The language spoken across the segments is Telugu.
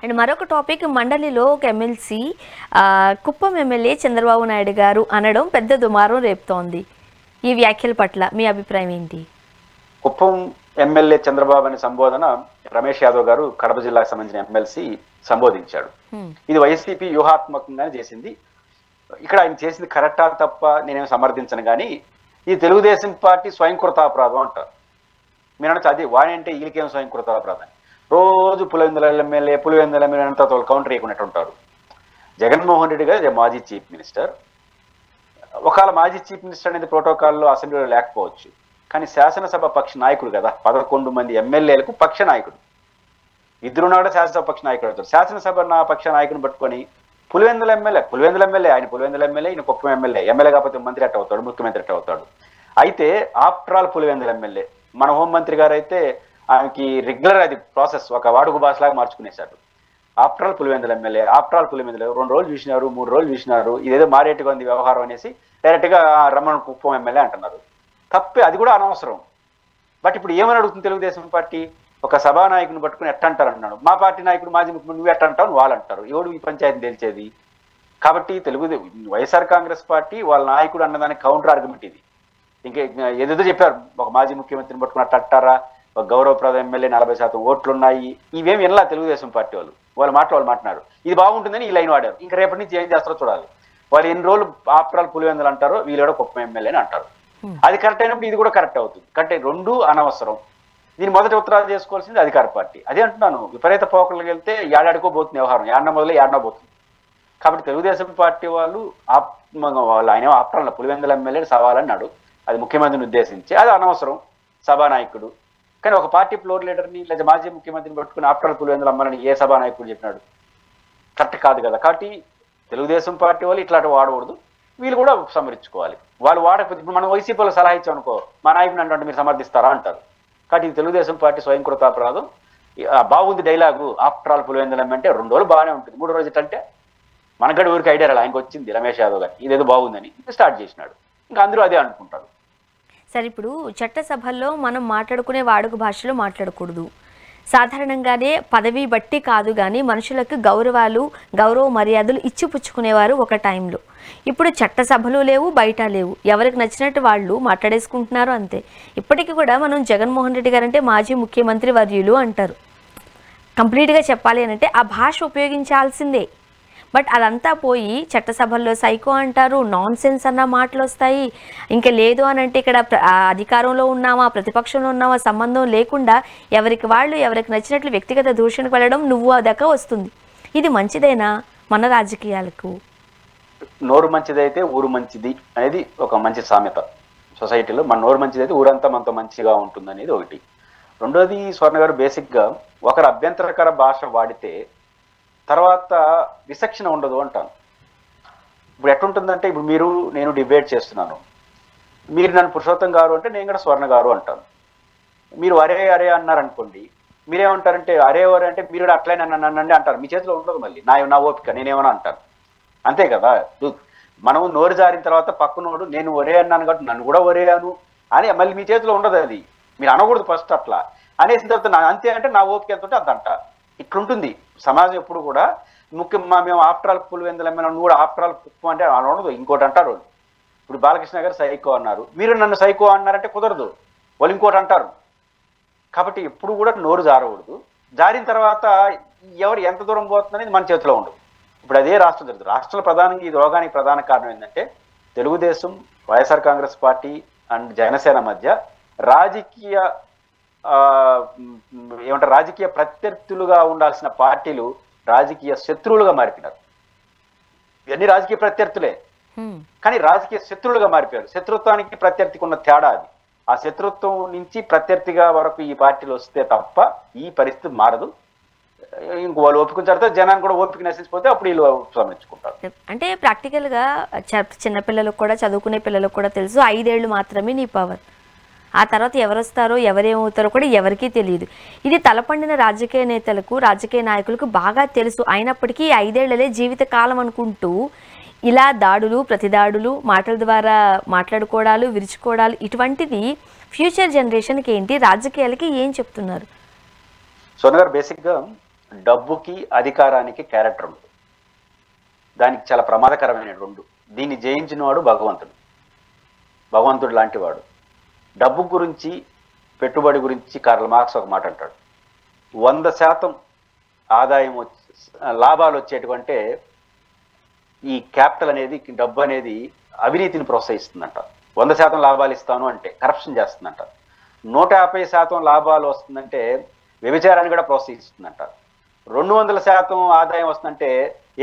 అండ్ మరొక టాపిక్, మండలిలో ఒక ఎమ్మెల్సీ కుప్పం ఎమ్మెల్యే చంద్రబాబు నాయుడు గారు అనడం పెద్ద దుమారం రేపుతోంది. ఈ వ్యాఖ్యల పట్ల మీ అభిప్రాయం ఏంటి? కుప్పం ఎమ్మెల్యే చంద్రబాబు అనే సంబోధన రమేష్ యాదవ్ గారు కడప జిల్లాకు సంబంధించిన ఎమ్మెల్సీ సంబోధించాడు. ఇది వైసీపీ వ్యూహాత్మకంగానే చేసింది. ఇక్కడ ఆయన చేసింది కరెక్టా తప్ప నేనేమి సమర్థించను, కానీ ఇది తెలుగుదేశం పార్టీ స్వయంకృతాపరాధం అంటారు. మీరు అనొచ్చు అది వాడంటే వీళ్ళకేం స్వయంకృతాపరాధం. రోజు పులివెందుల ఎమ్మెల్యే అంతా కౌంటర్ వేయకున్నట్టు ఉంటారు. జగన్మోహన్ రెడ్డి గారు మాజీ చీఫ్ మినిస్టర్. ఒకవేళ మాజీ చీఫ్ మినిస్టర్ అనేది ప్రోటోకాల్లో అసెంబ్లీలో లేకపోవచ్చు, కానీ శాసనసభ పక్ష నాయకుడు కదా. 11 మంది ఎమ్మెల్యేలకు పక్ష నాయకుడు. ఇద్దరున్నా కూడా శాసనసభ పక్ష నాయకుడు అవుతారు. శాసనసభ పక్ష నాయకుని పట్టుకొని పులివెందుల ఎమ్మెల్యే ఈయన కుప్పం ఎమ్మెల్యే కాకపోతే మంత్రి ఎట్ట అవుతాడు, ముఖ్యమంత్రి ఎట్ట అవుతాడు. అయితే ఆఫ్టర్ ఆల్ పులివెందుల ఎమ్మెల్యే. మన హోంమంత్రి గారు అయితే ఆయనకి రెగ్యులర్ అది ప్రాసెస్, ఒక వాడుక భాషలాగా మార్చుకునేశారు. ఆఫ్టర్ ఆల్ పులివెందుల ఎమ్మెల్యే 2 రోజులు చూసినారు, 3 రోజులు చూసినారు, ఇదేదో మారేట్టుగా ఉంది వ్యవహారం అనేసి డైరెక్ట్ గా రమణ కుప్పం ఎమ్మెల్యే అంటున్నారు. తప్పే, అది కూడా అనవసరం. బట్ ఇప్పుడు ఏమని అడుగుతుంది తెలుగుదేశం పార్టీ? ఒక సభానాయకుని పట్టుకుని ఎట్ట అంటారు అంటున్నాడు. మా పార్టీ నాయకుడు మాజీ ముఖ్యమంత్రి నువ్వు ఎట్ట అంటావు, వాళ్ళు అంటారు. ఎవడు ఈ పంచాయతీ తెలిసేది? కాబట్టి వైఎస్ఆర్ కాంగ్రెస్ పార్టీ వాళ్ళ నాయకుడు అన్నదానికి కౌంటర్ ఆర్గ్యుమెంట్ ఇది. ఏదేదో చెప్పారు, ఒక మాజీ ముఖ్యమంత్రిని పట్టుకుని అట్ట అంటారా, ఒక గౌరవప్రద ఎమ్మెల్యే 40% ఓట్లు ఉన్నాయి, ఇవేమి వినలా తెలుగుదేశం పార్టీ వాళ్ళు మాట్లాడారు. ఇది బాగుంటుందని ఈ లైన్ వాడారు. ఇంకా రేపటి నుంచి ఏం చేస్తారో చూడాలి. వాళ్ళు ఎన్ని రోజులు ఆఫ్టర్ ఆల్ పులివెందులు అంటారో వీళ్ళు కూడా కుప్పం ఎమ్మెల్యే అని అంటారు. అది కరెక్ట్ అయినప్పుడు ఇది కూడా కరెక్ట్ అవుతుంది. అంటే రెండు అనవసరం. దీని మొదటి ఉత్తరాలు చేసుకోవాల్సింది అధికార పార్టీ. అదే అంటున్నాను, విపరీత పోకలకు వెళ్తే ఏడాడుకో పోతుంది వ్యవహారం, ఏడన మొదలు ఏడన పోతుంది. కాబట్టి తెలుగుదేశం పార్టీ వాళ్ళు ఆయన ఆఫ్టర్ ఆల్ పులివెందుల ఎమ్మెల్యే సవాలన్నాడు, అది ముఖ్యమంత్రిని ఉద్దేశించి, అది అనవసరం. సభానాయకుడు కానీ ఒక పార్టీ ఫ్లోర్ లీడర్ని లేదా మాజీ ముఖ్యమంత్రిని పట్టుకుని ఆఫ్టర్ ఆల్ పులివెందులు అమ్మాలని ఏ సభానాయకుడు చెప్పినాడు? కరెక్ట్ కాదు కదా. కాబట్టి తెలుగుదేశం పార్టీ వాళ్ళు ఇట్లాంటి వాడకూడదు, వీళ్ళు కూడా సమరించుకోవాలి. వాళ్ళు వాడకపోతే ఇప్పుడు మనం వైసీపీలో సలహా ఇచ్చామనుకో, మా నాయకుని అంటే మీరు సమర్థిస్తారా అంటారు. కాబట్టి తెలుగుదేశం పార్టీ స్వయంకృతాపరాధం. బాగుంది డైలాగు, ఆఫ్టర్ ఆల్ పులివెందులు అంటే 2 రోజులు బాగానే ఉంటుంది, 3 రోజులు అంటే మనగడ ఊరికి ఐడియా రాలి, ఆయనకు వచ్చింది రమేష్ యాదవ్ గారికి ఇదేదో బాగుందని స్టార్ట్ చేసినాడు. ఇంకా అందరూ అదే అనుకుంటారు. సరే, ఇప్పుడు చట్టసభల్లో మనం మాట్లాడుకునే వాడుక భాషలో మాట్లాడకూడదు. సాధారణంగానే పదవి బట్టి కాదు కానీ మనుషులకు గౌరవ మర్యాదలు ఇచ్చిపుచ్చుకునేవారు ఒక టైంలో. ఇప్పుడు చట్టసభలు లేవు, బయట లేవు, ఎవరికి నచ్చినట్టు వాళ్ళు మాట్లాడేసుకుంటున్నారు అంతే. ఇప్పటికీ కూడా మనం జగన్మోహన్ రెడ్డి గారంటే మాజీ ముఖ్యమంత్రి వర్యులు అంటారు. కంప్లీట్గా చెప్పాలి అంటే ఆ భాష ఉపయోగించాల్సిందే. బట్ అదంతా పోయి చట్టసభల్లో సైకో అంటారు, నాన్ సెన్స్ అన్న మాటలు వస్తాయి. ఇంకా లేదు అని అంటే ఇక్కడ అధికారంలో ఉన్నామా ప్రతిపక్షంలో ఉన్నామా సంబంధం లేకుండా ఎవరికి నచ్చినట్లు వ్యక్తిగత దూషణకు వెళ్ళడం నువ్వు అదక వస్తుంది. ఇది మంచిదేనా మన రాజకీయాలకు? నోరు మంచిదైతే ఊరు మంచిది అనేది ఒక మంచి సామెత సొసైటీలో. మన నోరు మంచిదైతే ఊరంతా మనతో మంచిగా ఉంటుంది అనేది ఒకటి. రెండోది, స్వర్ణ గారు బేసిక్గా ఒకరు అభ్యంతరకర భాష వాడితే తర్వాత విచక్షణ ఉండదు అంటాను. ఇప్పుడు ఎట్లుంటుందంటే, ఇప్పుడు నేను డిబేట్ చేస్తున్నాను, మీరు నన్ను పురుషోత్తం గారు అంటే నేను కూడా స్వర్ణ గారు అంటాను. మీరు అరే అన్నారనుకోండి, మీరేమంటారంటే అరే అంటే మీరు కూడా అట్లనే నన్నండి అంటారు. మీ చేతిలో ఉండదు, మళ్ళీ నా ఓపిక నేనేమన్నా అంటాను, అంతే కదా. మనం నోరు జారిన తర్వాత పక్కనోడు నేను ఒరే అన్నాను కాబట్టి నన్ను కూడా ఒరేయాను అని మళ్ళీ మీ చేతిలో ఉండదు. అది మీరు అనకూడదు ఫస్ట్. అట్లా అనేసిన తర్వాత అంతే అంటే నా ఓపిక ఎంత ఉంటే అంత. ఇట్లుంటుంది సమాజం ఎప్పుడు కూడా. ముఖ్యంగా మేము ఆఫ్టర్ ఆల్ పులివెందుల ఎమ్మెల్యే కూడా ఆఫ్టర్ ఆల్ కుప్పం అంటే అనకూడదు, ఇంకోటి అంటారు. ఇప్పుడు బాలకృష్ణ గారు సైకో అన్నారు, మీరు నన్ను సైకో అన్నారంటే కుదరదు, వాళ్ళు ఇంకోటి అంటారు. కాబట్టి ఎప్పుడు కూడా నోరు జారకూడదు. జారిన తర్వాత ఎవరు ఎంత దూరం పోతుందనేది మన చేతిలో ఉండదు. ఇప్పుడు అదే రాష్ట్రం జరుగుతుంది. రాష్ట్రాల ప్రధానంగా ఈ రోగానికి ప్రధాన కారణం ఏంటంటే తెలుగుదేశం, వైఎస్ఆర్ కాంగ్రెస్ పార్టీ అండ్ జనసేన మధ్య రాజకీయ ప్రత్యర్థులుగా ఉండాల్సిన పార్టీలు రాజకీయ శత్రువులుగా మారిపోయినారు. ఇవన్నీ రాజకీయ ప్రత్యర్థులే, కానీ రాజకీయ శత్రువులుగా మారిపోయారు. శత్రుత్వానికి ప్రత్యర్థికి ఉన్న తేడా అది. ఆ శత్రుత్వం నుంచి ప్రత్యర్థిగా వరకు ఈ పార్టీలు వస్తే తప్ప ఈ పరిస్థితి మారదు. ఇంక వాళ్ళు ఒప్పుకున్న తర్వాత జనాన్ని కూడా ఓపిక నశించిపోతే అప్పుడు వీళ్ళు సమర్చుకుంటారు. అంటే ప్రాక్టికల్గా చిన్నపిల్లలకు కూడా, చదువుకునే పిల్లలకు కూడా తెలుసు 5 ఏళ్ళు మాత్రమే నీ పవర్. ఆ తర్వాత ఎవరు వస్తారో ఎవరేమవుతారో కూడా ఎవరికీ తెలియదు. ఇది తలపండిన రాజకీయ నేతలకు, రాజకీయ నాయకులకు బాగా తెలుసు. అయినప్పటికీ 5 ఏళ్లలే జీవితకాలం అనుకుంటూ ఇలా దాడులు, ప్రతిదాడులు, మాటల ద్వారా మాట్లాడుకోవడాలు, విరుచుకోవడాలు, ఇటువంటిది ఫ్యూచర్ జనరేషన్కి ఏంటి, రాజకీయాలకి ఏం చెప్తున్నారు? సోనియా గారు, బేసిక్గా డబ్బుకి అధికారానికి క్యారెక్టర్ ఉంది. దానికి చాలా ప్రమాదకరమైన రెండు. దీన్ని జయించిన వాడు భగవంతుడు లాంటి వాడు. డబ్బు గురించి, పెట్టుబడి గురించి కార్ల్ మార్క్స్ ఒక మాట అంటాడు. 100% ఆదాయం లాభాలు వచ్చేటువంటి ఈ క్యాపిటల్ అనేది, డబ్బు అనేది అవినీతిని ప్రోత్సహిస్తుందంట. 100% లాభాలు ఇస్తాను అంటే కరప్షన్ చేస్తుందంట. 150% లాభాలు వస్తుందంటే వ్యభిచారాన్ని కూడా ప్రోత్సహిస్తుందంట. 200% ఆదాయం వస్తుందంటే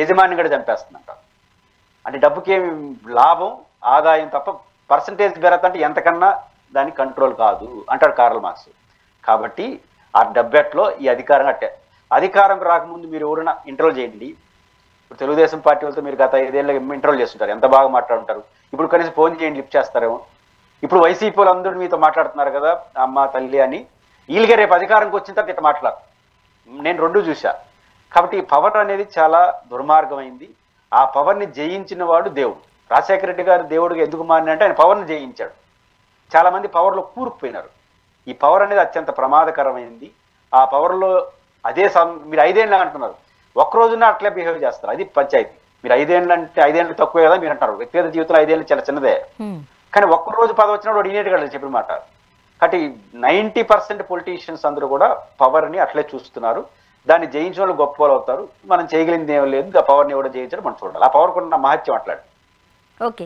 యజమాని కూడా చంపేస్తుందంట. అంటే డబ్బుకి ఏమి లాభం, ఆదాయం తప్ప పర్సంటేజ్ బెరత్ అంటే ఎంతకన్నా దానికి కంట్రోల్ కాదు అంటాడు కార్ల్ మార్క్స్. కాబట్టి ఆ డబ్బెట్లో ఈ అధికారం అట్టే. అధికారం రాకముందు మీరు ఎవరైనా ఇంటర్వ్యూ చేయండి. ఇప్పుడు తెలుగుదేశం పార్టీ వాళ్ళతో మీరు గత 5 ఏళ్ళ ఇంటర్వ్యూ చేస్తుంటారు, ఎంత బాగా మాట్లాడుంటారు. ఇప్పుడు కనీసం ఫోన్ చేయండి, లిఫ్ట్ చేస్తారేమో. ఇప్పుడు వైసీపీ వాళ్ళు అందరూ మీతో మాట్లాడుతున్నారు కదా, అమ్మ తల్లి అని. వీళ్ళకి రేపు అధికారంకి వచ్చిన తర్వాత ఇట్లా మాట్లాడు. నేను రెండు చూసా. కాబట్టి ఈ పవర్ అనేది చాలా దుర్మార్గమైంది. ఆ పవర్ని జయించిన వాడు దేవుడు. రాజశేఖర రెడ్డి గారు దేవుడికి ఎందుకు మారినంటే ఆయన పవర్ని జయించాడు. చాలా మంది పవర్లో కూరుకుపోయినారు. ఈ పవర్ అనేది అత్యంత ప్రమాదకరమైంది. ఆ పవర్లో అదే మీరు 5 ఏళ్ళు అంటున్నారు, ఒక్కరోజున అట్లే బిహేవ్ చేస్తారు. అది పంచాయతీ. మీరు 5 ఏళ్ళు అంటే 5 ఏళ్ళు తక్కువే కదా మీరు అంటారు. వ్యక్తిగత జీవితంలో 5 ఏళ్ళు చాలా చిన్నదే. కానీ ఒక్కరోజు పదవి వచ్చినప్పుడు వాడు ఇనేట్ కదా చెప్పిన మాట. కాబట్టి 90% పొలిటీషియన్స్ అందరూ కూడా పవర్ని అట్లే చూస్తున్నారు. దాన్ని జయించిన వాళ్ళు గొప్ప వాళ్ళు అవుతారు. మనం చేయగలిగింది ఏం లేదు. ఆ పవర్ని ఎవడో జయించడం మనం చూడాలి. ఆ పవర్కున్న మహత్యం అట్లాంటి. ఓకే.